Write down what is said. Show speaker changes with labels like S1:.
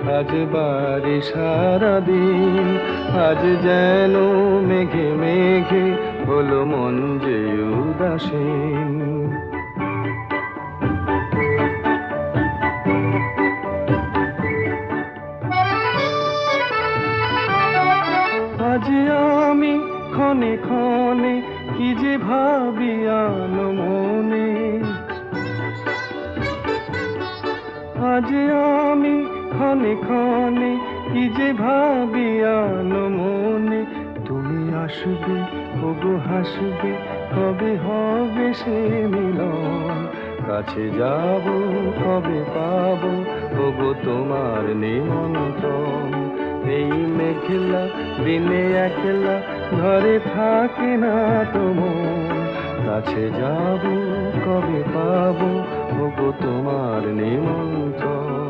S1: আজ বাড়ি সারাদিন, আজ যেন মেঘে মেঘে হলো মন যে উদাসীন। আজ আমি ক্ষণে ক্ষণে কি যে ভাবি আনো মনে, আজ আমি ক্ষণে ক্ষণে কি যে ভাবি আনো মনে। তুমি আসবে, ওগো হাসবে, কবে হবে সে মিলন? কাছে যাব, কবে পাবো, ওগো তোমার নিমন্ত্রণ? এই মেঘলা দিনে একলা ঘরে থাকে না তো মন। কাছে যাব, কবে পাবো, ওগো তোমার নিমন্ত্রণ?